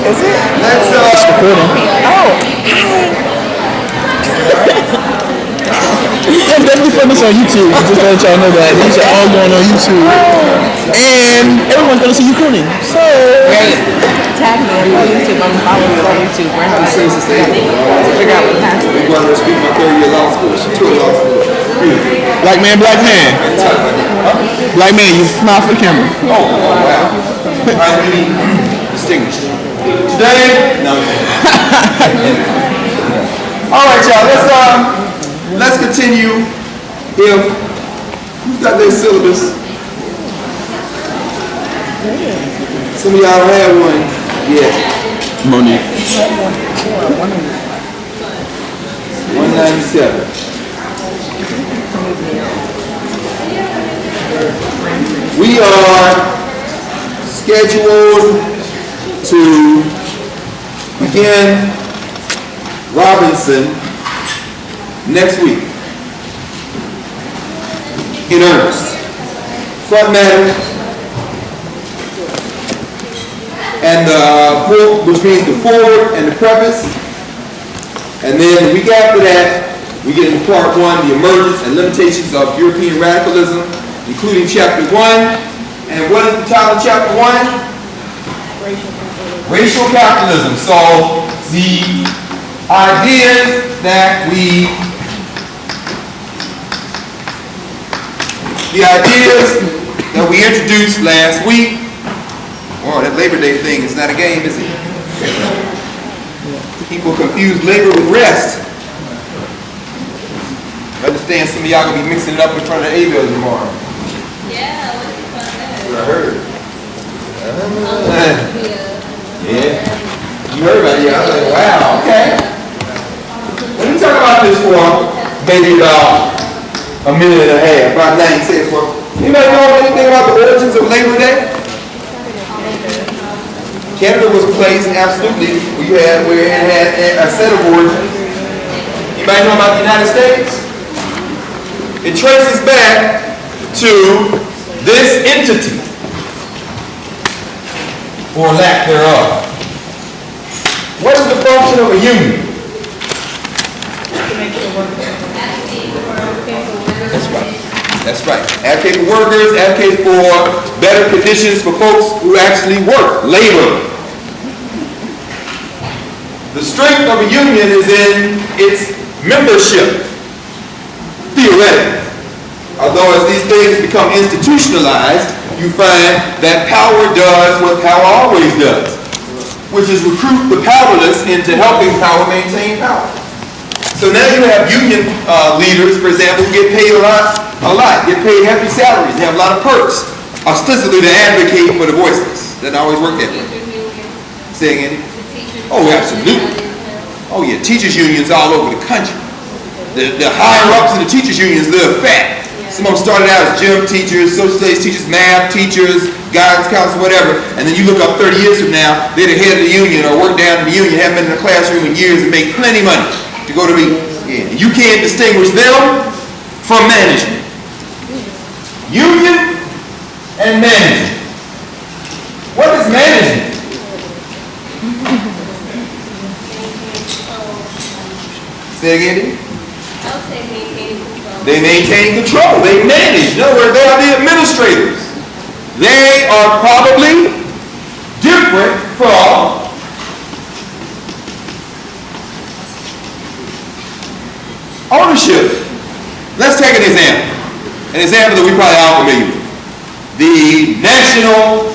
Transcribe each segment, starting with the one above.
Is it? Let's Yeah, definitely put this on YouTube. Just to let y'all know that these are all going on YouTube, and everyone's gonna see you cooning. So Great. Tag me on YouTube. I'm following you on YouTube. We're going to see this together to figure out what happened. we're going to speak my third year law school. She took law school. black man, you smile for the camera. Oh, wow. Highly distinguished. Today, no. All right, y'all. Let's continue. Who's got their syllabus? Some of y'all don't have one yet. Monique. 197. We are scheduled to begin Robinson next week in earnest. Front matter and which means the forward and the preface, and then the week after that we get into part one, the emergence and limitations of European radicalism, including chapter 1. And what is the title of chapter 1? Racial capitalism. So the ideas that we introduced last week. Oh, that Labor Day thing is not a game, is it? People confuse labor with rest. I understand some of y'all gonna be mixing it up in front of the A-Bill tomorrow. Yeah, what you found That's what I heard. out? Yeah. You heard about it, yeah. I was like, wow, okay. Let me talk about this for maybe about a minute and a half, about 90 seconds. Anybody know anything about the origins of Labor Day? Canada was a place, absolutely, where it had a set of origins. Anybody know about the United States? It traces back to this entity, or lack thereof. What is the function of a union? That's right. That's right. Advocate for workers, advocate for better conditions for folks who actually work, labor. The strength of a union is in its membership, theoretically. Although as these things become institutionalized, you find that power does what power always does, which is recruit the powerless into helping power maintain power. So now you have union leaders, for example, who get paid a lot, get paid hefty salaries, they have a lot of perks, ostensibly to advocate for the voiceless. Doesn't always work that way. Say again? Oh, absolutely. Oh yeah, teachers unions all over the country. The higher ups in the teachers unions live fat. Some of them started out as gym teachers, social studies teachers, math teachers, guidance counselors, whatever, and then you look up 30 years from now, they're the head of the union or work down in the union, haven't been in the classroom in years and make plenty of money to go to meetings. Yeah. You can't distinguish them from management. Union and management. What is management? Say again? I'll say maintain control. They maintain control. They manage. In other words, they are the administrators. They are probably different from ownership. Let's take an example. An example that we probably all familiar with. The National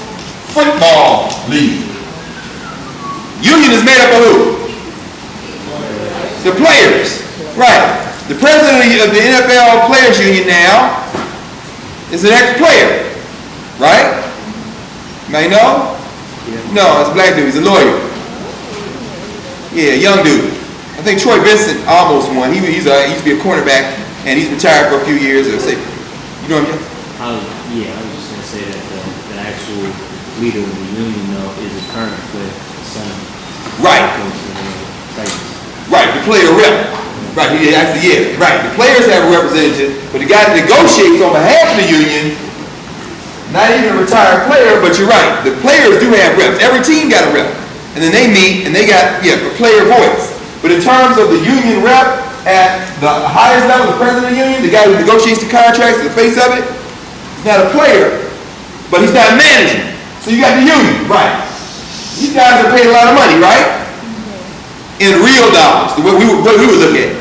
Football League. Union is made up of who? The players. Right. The president of the NFL Players Union now is an ex-player. Right? You may know? No, it's a black dude. He's a lawyer. Yeah, young dude. I think Troy Vincent almost won. He used to be a cornerback, and he's retired for a few years. You know what I mean? Yeah, I was just going to say that the actual leader of the union, though, is a current player, son. Right. Right, the player rep. Right, right. The players have a representative, but the guy that negotiates on behalf of the union, not even a retired player, but you're right. The players do have reps. Every team got a rep. and then they meet and they got, a player voice. But in terms of the union rep at the highest level, the president of the union, the guy who negotiates the contracts, the face of it, he's not a player, but he's not managing. So you got the union, right? These guys are paid a lot of money, right? In real dollars, the way we would look at it.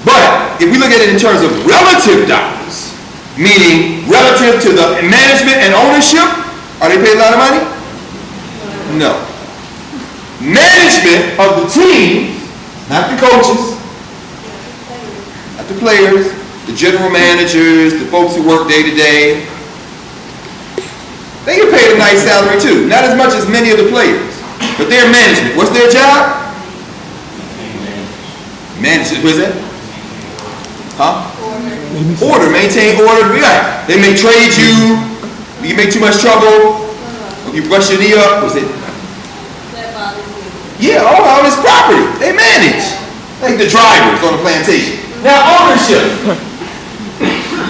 But if we look at it in terms of relative dollars, meaning relative to the management and ownership, are they paid a lot of money? No. Management of the team, not the coaches, not the players, the general managers, the folks who work day to day, they get paid a nice salary too. Not as much as many of the players, but their management. What's their job? Management. What is that? Huh? Order. Maintain order. Right. They may trade you. You make too much trouble. If you brush your knee up, what's it? Yeah, all this property. They manage. Like the drivers on the plantation. Now, ownership.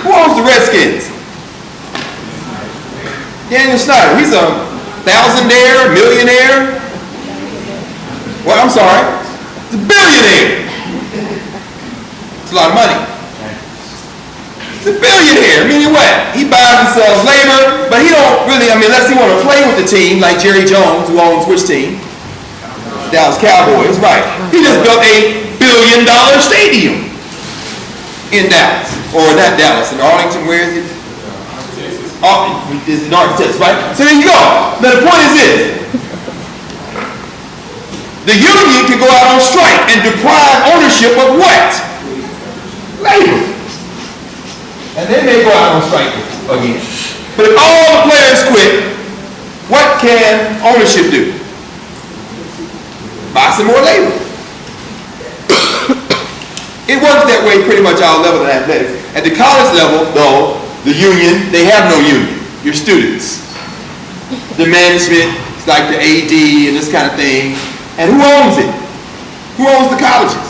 Who owns the Redskins? Daniel Snyder. He's a thousandaire, millionaire. Well, I'm sorry. He's a billionaire. It's a lot of money. He's a billionaire. Meaning what? He buys and sells labor, but he don't really, unless he want to play with the team, like Jerry Jones, who owns which team? Dallas Cowboys, right. He just built $1 billion stadium in Dallas. Or not Dallas, in Arlington, where is it? It's in Arlington, right? So there you go. Now the point is this. The union can go out on strike and deprive ownership of what? Labor. And then they go out on strike again. But if all the players quit, what can ownership do? Buy some more labor. It works that way pretty much all levels of athletics. At the college level, though, the union, they have no union. Your students. The management, it's like the AD and this kind of thing. And who owns it? Who owns the colleges?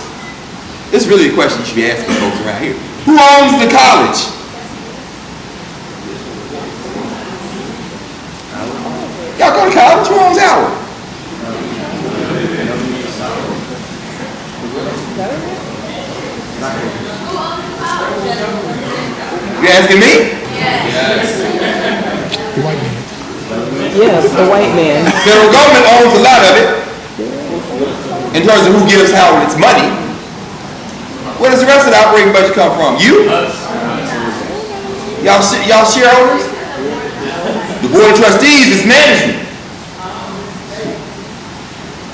This is really a question you should be asking folks around here. Who owns the college? Y'all go to college? Who owns Howard? You asking me? The white man. Yes, the white man. Federal government owns a lot of it in terms of who gives Howard its money. Where does the rest of the operating budget come from? You? Y'all shareholders? The board of trustees is management.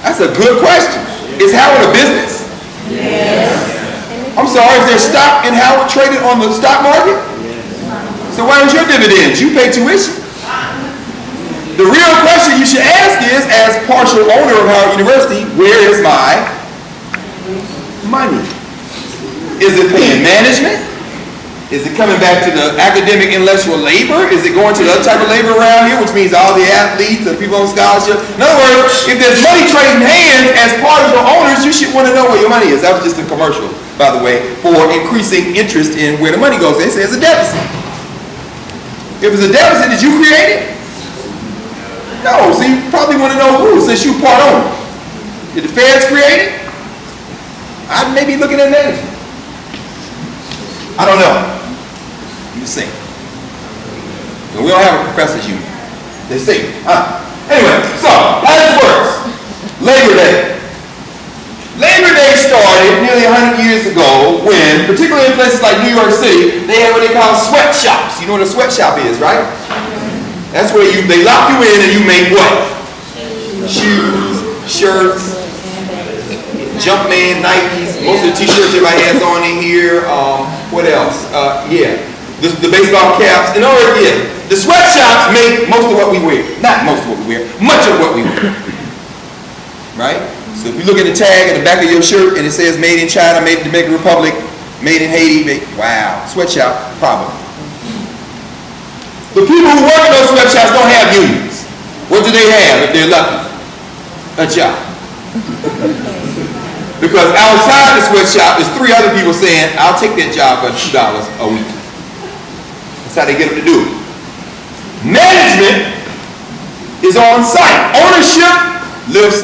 That's a good question. Is Howard a business? Yes. I'm sorry, is there stock in Howard traded on the stock market? So why don't your dividends? You pay tuition. The real question you should ask is, as partial owner of Howard University, where is my money? Is it paying management? Is it coming back to the academic intellectual labor? Is it going to the other type of labor around here, which means all the athletes and people on scholarship? In other words, if there's money trading hands as part of the owners, you should want to know where your money is. That was just a commercial, by the way, for increasing interest in where the money goes. They say it's a deficit. If it's a deficit, did you create it? No, so you probably want to know who, since you part owner. Did the feds create it? I may be looking at management. I don't know. I'm just saying. And we don't have a professor's union. They say. Anyway, so how this works. Labor Day. Labor Day started nearly 100 years ago when, particularly in places like New York City, they had what they call sweatshops. You know what a sweatshop is, right? That's where they lock you in and you make what? Shoes, shirts, Jumpman, Nikes, most of the t-shirts everybody has on in here. What else? The baseball caps. In other words, the sweatshops make most of what we wear. Not most of what we wear, much of what we wear. Right? So if you look at the tag at the back of your shirt and it says made in China, made in the Dominican Republic, made in Haiti, wow, sweatshop, problem. The people who work in those sweatshops don't have unions. What do they have if they're lucky? A job. Because outside the sweatshop is 3 other people saying, I'll take that job for $2 a week. That's how they get them to do it. Management is on site. Ownership lives